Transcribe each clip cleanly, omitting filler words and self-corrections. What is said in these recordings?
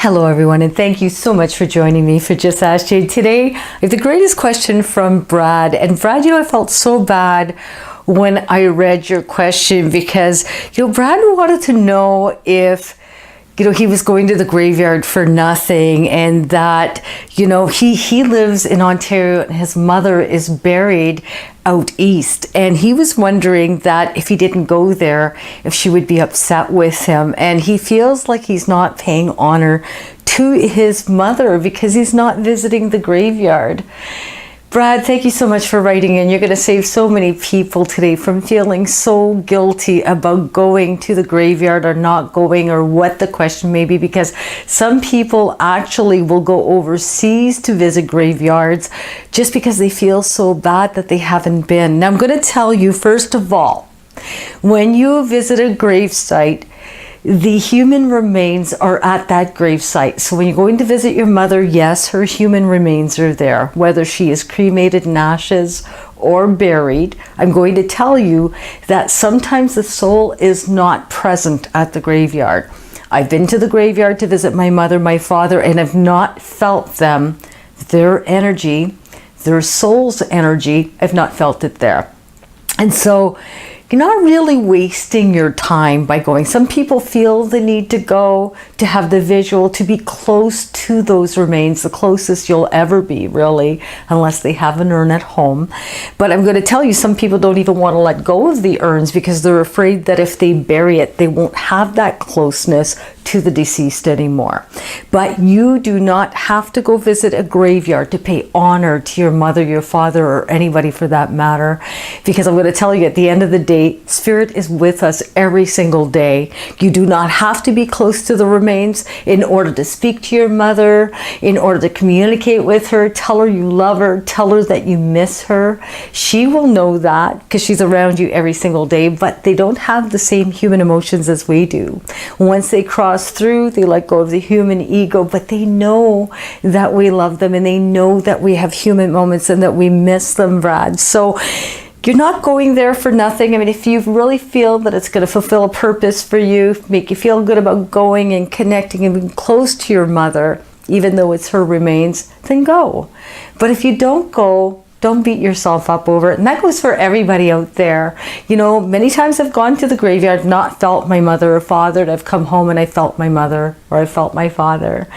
Hello everyone, and thank you so much for joining me for Just Ask Jade. Today, I have the greatest question from Brad. And Brad, I felt so bad when I read your question because, Brad wanted to know if, he was going to the graveyard for nothing, and that, he lives in Ontario and his mother is buried out east, and he was wondering that if he didn't go there, if she would be upset with him, and he feels like he's not paying honor to his mother because he's not visiting the graveyard. Brad, thank you so much for writing in. You're going to save so many people today from feeling so guilty about going to the graveyard or not going, or what the question may be, because some people actually will go overseas to visit graveyards just because they feel so bad that they haven't been. Now, I'm going to tell you, first of all, when you visit a gravesite, the human remains are at that gravesite. So when you're going to visit your mother, yes, her human remains are there, whether she is cremated in ashes or buried. I'm going to tell you that sometimes the soul is not present at the graveyard. I've been to the graveyard to visit my mother, my father, and have not felt them, their energy, their soul's energy. I've not felt it there. And so you're not really wasting your time by going. Some people feel the need to go, to have the visual, to be close to those remains, the closest you'll ever be, really, unless they have an urn at home. But I'm going to tell you, some people don't even want to let go of the urns because they're afraid that if they bury it, they won't have that closeness to the deceased anymore. But you do not have to go visit a graveyard to pay honor to your mother, your father, or anybody for that matter, because I'm going to tell you, at the end of the day, Spirit is with us every single day. You do not have to be close to the remains in order to speak to your mother, in order to communicate with her, tell her you love her, tell her that you miss her. She will know that because she's around you every single day, but they don't have the same human emotions as we do. Once they cross through, they let go of the human ego, but they know that we love them, and they know that we have human moments and that we miss them, Brad. So you're not going there for nothing. I mean, if you really feel that it's going to fulfill a purpose for you, make you feel good about going and connecting and being close to your mother, even though it's her remains, then go. But if you don't go, don't beat yourself up over it. And that goes for everybody out there. Many times I've gone to the graveyard, not felt my mother or father, and I've come home and I felt my mother or I felt my father.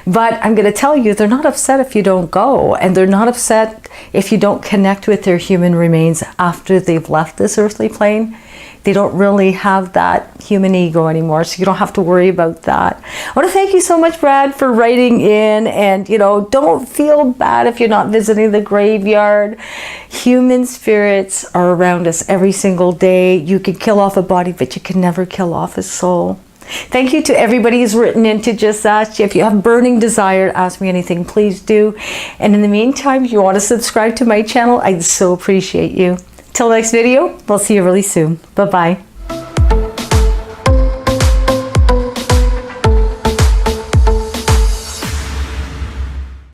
But I'm going to tell you, they're not upset if you don't go. And they're not upset if you don't connect with their human remains after they've left this earthly plane. They don't really have that human ego anymore, so you don't have to worry about that. I want to thank you so much, Brad, for writing in. And, don't feel bad if you're not visiting the graveyard. Human spirits are around us every single day. You can kill off a body, but you can never kill off a soul. Thank you to everybody who's written in to Just Ask You. If you have burning desire to ask me anything, please do. And in the meantime, if you want to subscribe to my channel, I'd so appreciate you. Till next video, we'll see you really soon. Bye-bye.